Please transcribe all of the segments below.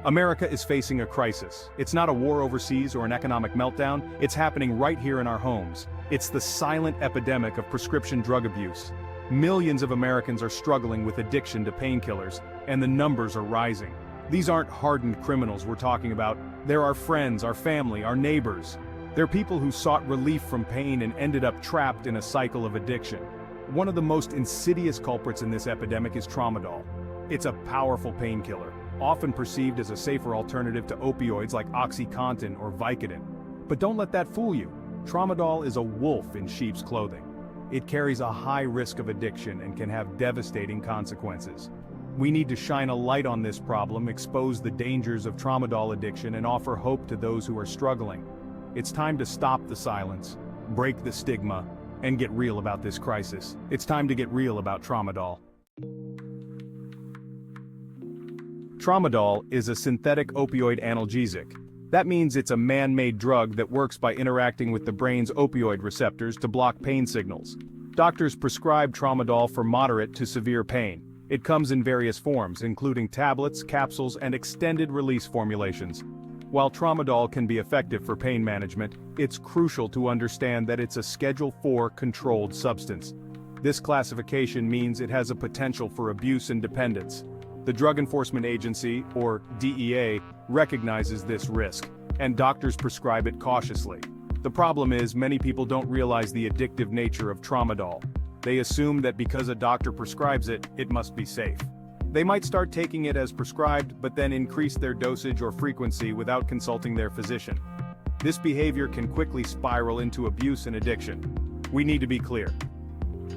America is facing a crisis. It's not a war overseas or an economic meltdown, it's happening right here in our homes. It's the silent epidemic of prescription drug abuse. Millions of Americans are struggling with addiction to painkillers, and the numbers are rising. These aren't hardened criminals we're talking about. They're our friends, our family, our neighbors. They're people who sought relief from pain and ended up trapped in a cycle of addiction. One of the most insidious culprits in this epidemic is tramadol. It's a powerful painkiller, often perceived as a safer alternative to opioids like OxyContin or Vicodin. But don't let that fool you. Tramadol is a wolf in sheep's clothing. It carries a high risk of addiction and can have devastating consequences. We need to shine a light on this problem, expose the dangers of tramadol addiction, and offer hope to those who are struggling. It's time to stop the silence, break the stigma, and get real about this crisis. It's time to get real about tramadol. Tramadol is a synthetic opioid analgesic. That means it's a man-made drug that works by interacting with the brain's opioid receptors to block pain signals. Doctors prescribe tramadol for moderate to severe pain. It comes in various forms, including tablets, capsules, and extended-release formulations. While tramadol can be effective for pain management, it's crucial to understand that it's a Schedule IV controlled substance. This classification means it has a potential for abuse and dependence. The Drug Enforcement Agency, or DEA, recognizes this risk, and doctors prescribe it cautiously. The problem is, many people don't realize the addictive nature of tramadol. They assume that because a doctor prescribes it, it must be safe. They might start taking it as prescribed, but then increase their dosage or frequency without consulting their physician. This behavior can quickly spiral into abuse and addiction. We need to be clear.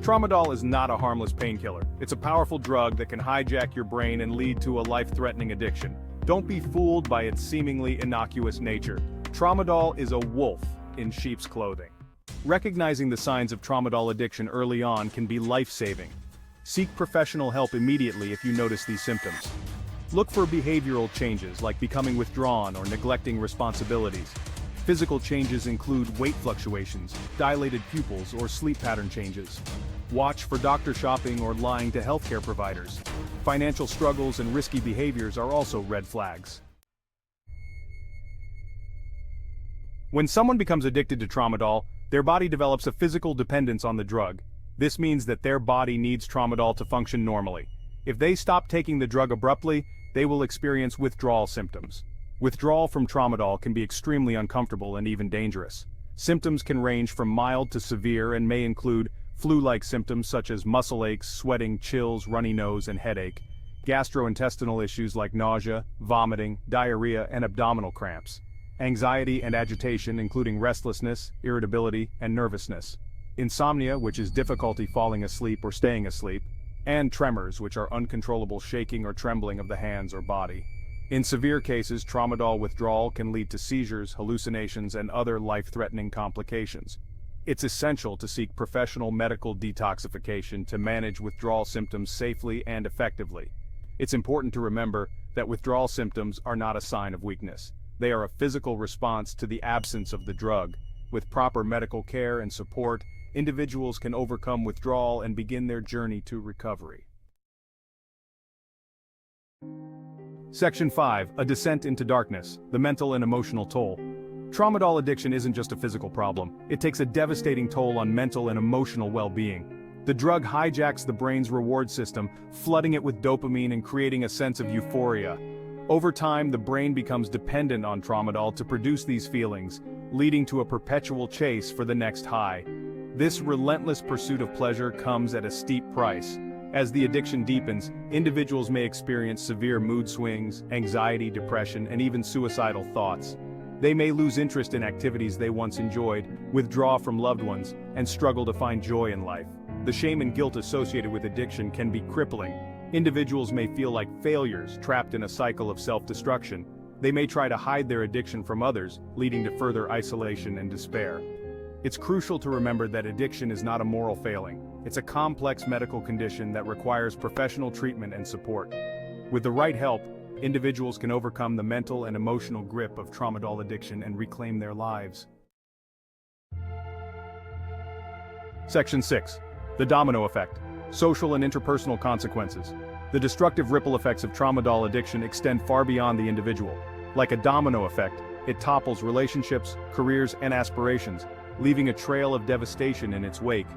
Tramadol is not a harmless painkiller. It's a powerful drug that can hijack your brain and lead to a life-threatening addiction. Don't be fooled by its seemingly innocuous nature. Tramadol is a wolf in sheep's clothing. Recognizing the signs of tramadol addiction early on can be life-saving. Seek professional help immediately if you notice these symptoms. Look for behavioral changes like becoming withdrawn or neglecting responsibilities. Physical changes include weight fluctuations, dilated pupils, or sleep pattern changes. Watch for doctor shopping or lying to healthcare providers. Financial struggles and risky behaviors are also red flags. When someone becomes addicted to tramadol, their body develops a physical dependence on the drug. This means that their body needs tramadol to function normally. If they stop taking the drug abruptly, they will experience withdrawal symptoms. Withdrawal from tramadol can be extremely uncomfortable and even dangerous. Symptoms can range from mild to severe and may include flu-like symptoms such as muscle aches, sweating, chills, runny nose, and headache, gastrointestinal issues like nausea, vomiting, diarrhea, and abdominal cramps, anxiety and agitation including restlessness, irritability, and nervousness, insomnia, which is difficulty falling asleep or staying asleep, and tremors, which are uncontrollable shaking or trembling of the hands or body. In severe cases, tramadol withdrawal can lead to seizures, hallucinations, and other life-threatening complications. It's essential to seek professional medical detoxification to manage withdrawal symptoms safely and effectively. It's important to remember that withdrawal symptoms are not a sign of weakness. They are a physical response to the absence of the drug. With proper medical care and support, individuals can overcome withdrawal and begin their journey to recovery. Section 5. A Descent into Darkness, the Mental and Emotional Toll. Tramadol addiction isn't just a physical problem. It takes a devastating toll on mental and emotional well-being. The drug hijacks the brain's reward system, flooding it with dopamine and creating a sense of euphoria. Over time, the brain becomes dependent on tramadol to produce these feelings, leading to a perpetual chase for the next high. This relentless pursuit of pleasure comes at a steep price. As the addiction deepens, individuals may experience severe mood swings, anxiety, depression, and even suicidal thoughts. They may lose interest in activities they once enjoyed, withdraw from loved ones, and struggle to find joy in life. The shame and guilt associated with addiction can be crippling. Individuals may feel like failures, trapped in a cycle of self-destruction. They may try to hide their addiction from others, leading to further isolation and despair. It's crucial to remember that addiction is not a moral failing. It's a complex medical condition that requires professional treatment and support. With the right help, individuals can overcome the mental and emotional grip of tramadol addiction and reclaim their lives. Section 6. The Domino Effect. Social and interpersonal consequences. The destructive ripple effects of tramadol addiction extend far beyond the individual. Like a domino effect, it topples relationships, careers, and aspirations, leaving a trail of devastation in its wake.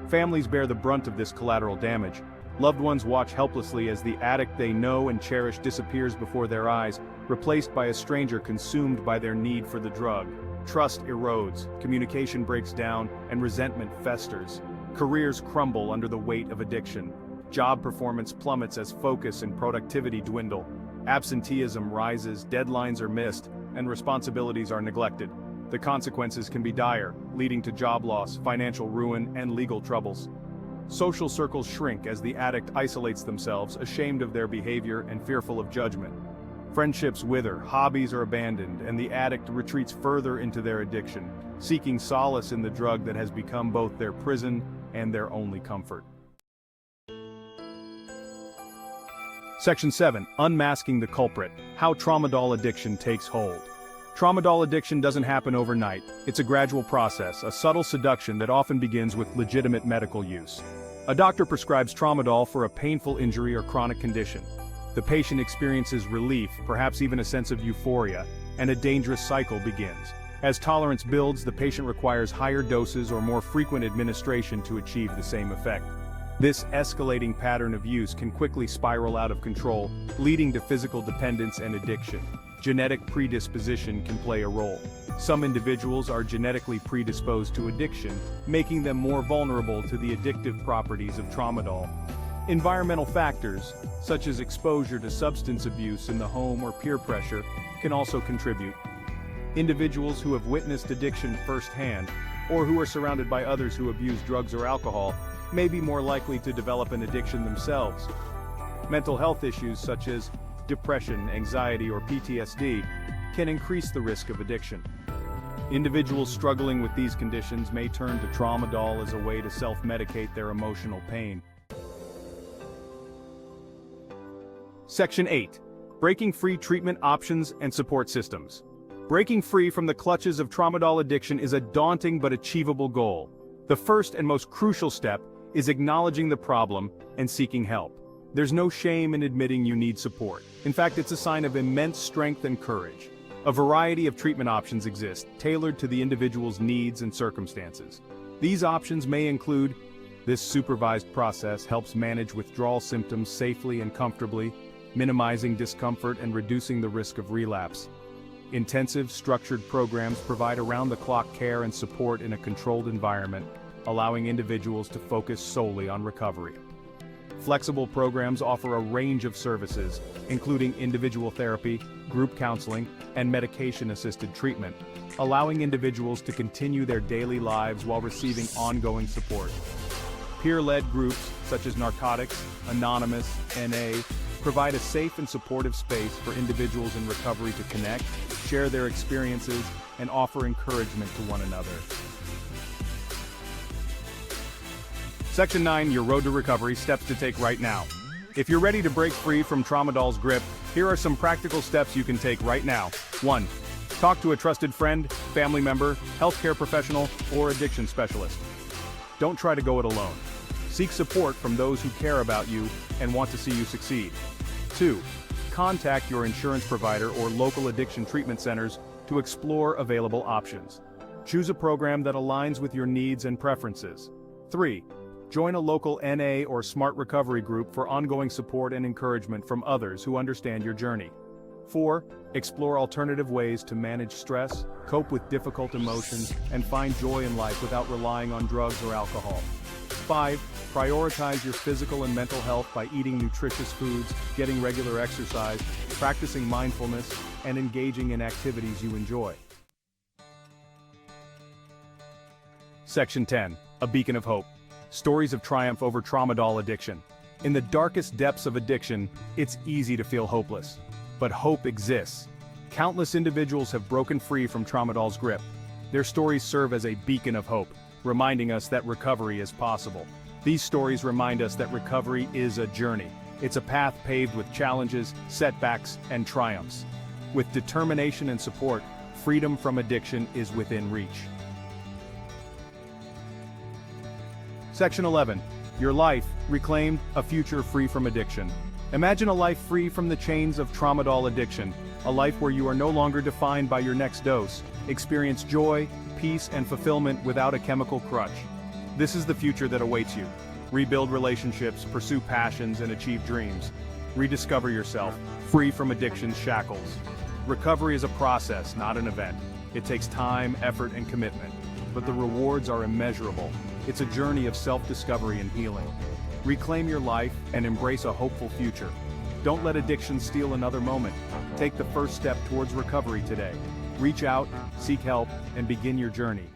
Families bear the brunt of this collateral damage. Loved ones watch helplessly as the addict they know and cherish disappears before their eyes, replaced by a stranger consumed by their need for the drug. Trust erodes, communication breaks down, and resentment festers. Careers crumble under the weight of addiction. Job performance plummets as focus and productivity dwindle. Absenteeism rises, deadlines are missed, and responsibilities are neglected. The consequences can be dire, leading to job loss, financial ruin, and legal troubles. Social circles shrink as the addict isolates themselves, ashamed of their behavior and fearful of judgment. Friendships wither, hobbies are abandoned, and the addict retreats further into their addiction, seeking solace in the drug that has become both their prison and their only comfort. Section 7. Unmasking the Culprit. How Tramadol Addiction Takes Hold. Tramadol addiction doesn't happen overnight. It's a gradual process, a subtle seduction that often begins with legitimate medical use. A doctor prescribes tramadol for a painful injury or chronic condition. The patient experiences relief, perhaps even a sense of euphoria, and a dangerous cycle begins. As tolerance builds, the patient requires higher doses or more frequent administration to achieve the same effect. This escalating pattern of use can quickly spiral out of control, leading to physical dependence and addiction. Genetic predisposition can play a role. Some individuals are genetically predisposed to addiction, making them more vulnerable to the addictive properties of tramadol. Environmental factors, such as exposure to substance abuse in the home or peer pressure, can also contribute. Individuals who have witnessed addiction firsthand, or who are surrounded by others who abuse drugs or alcohol, may be more likely to develop an addiction themselves. Mental health issues such as depression, anxiety, or PTSD can increase the risk of addiction. Individuals struggling with these conditions may turn to tramadol as a way to self-medicate their emotional pain. Section 8. Breaking free treatment options and support systems. Breaking free from the clutches of tramadol addiction is a daunting but achievable goal. The first and most crucial step is acknowledging the problem and seeking help. There's no shame in admitting you need support. In fact, it's a sign of immense strength and courage. A variety of treatment options exist, tailored to the individual's needs and circumstances. These options may include: this supervised process helps manage withdrawal symptoms safely and comfortably, minimizing discomfort and reducing the risk of relapse. Intensive, structured programs provide around-the-clock care and support in a controlled environment, allowing individuals to focus solely on recovery. Flexible programs offer a range of services, including individual therapy, group counseling, and medication-assisted treatment, allowing individuals to continue their daily lives while receiving ongoing support. Peer-led groups, such as Narcotics, Anonymous, NA, provide a safe and supportive space for individuals in recovery to connect, share their experiences, and offer encouragement to one another. Section 9. Your road to recovery, steps to take right now. If you're ready to break free from tramadol's grip, here are some practical steps you can take right now. 1. Talk to a trusted friend, family member, healthcare professional, or addiction specialist. Don't try to go it alone. Seek support from those who care about you and want to see you succeed. 2. Contact your insurance provider or local addiction treatment centers to explore available options. Choose a program that aligns with your needs and preferences. 3. Join a local NA or Smart Recovery group for ongoing support and encouragement from others who understand your journey. 4. Explore alternative ways to manage stress, cope with difficult emotions, and find joy in life without relying on drugs or alcohol. 5. Prioritize your physical and mental health by eating nutritious foods, getting regular exercise, practicing mindfulness, and engaging in activities you enjoy. Section 10. A beacon of hope. Stories of triumph over tramadol addiction. In the darkest depths of addiction, it's easy to feel hopeless. But hope exists. Countless individuals have broken free from tramadol's grip. Their stories serve as a beacon of hope, reminding us that recovery is possible. These stories remind us that recovery is a journey. It's a path paved with challenges, setbacks, and triumphs. With determination and support, freedom from addiction is within reach. Section 11. Your life, reclaimed, a future free from addiction. Imagine a life free from the chains of tramadol addiction, a life where you are no longer defined by your next dose. Experience joy, peace, and fulfillment without a chemical crutch. This is the future that awaits you. Rebuild relationships, pursue passions, and achieve dreams. Rediscover yourself, free from addiction's shackles. Recovery is a process, not an event. It takes time, effort, and commitment. But the rewards are immeasurable. It's a journey of self-discovery and healing. Reclaim your life and embrace a hopeful future. Don't let addiction steal another moment. Take the first step towards recovery today. Reach out, seek help, and begin your journey.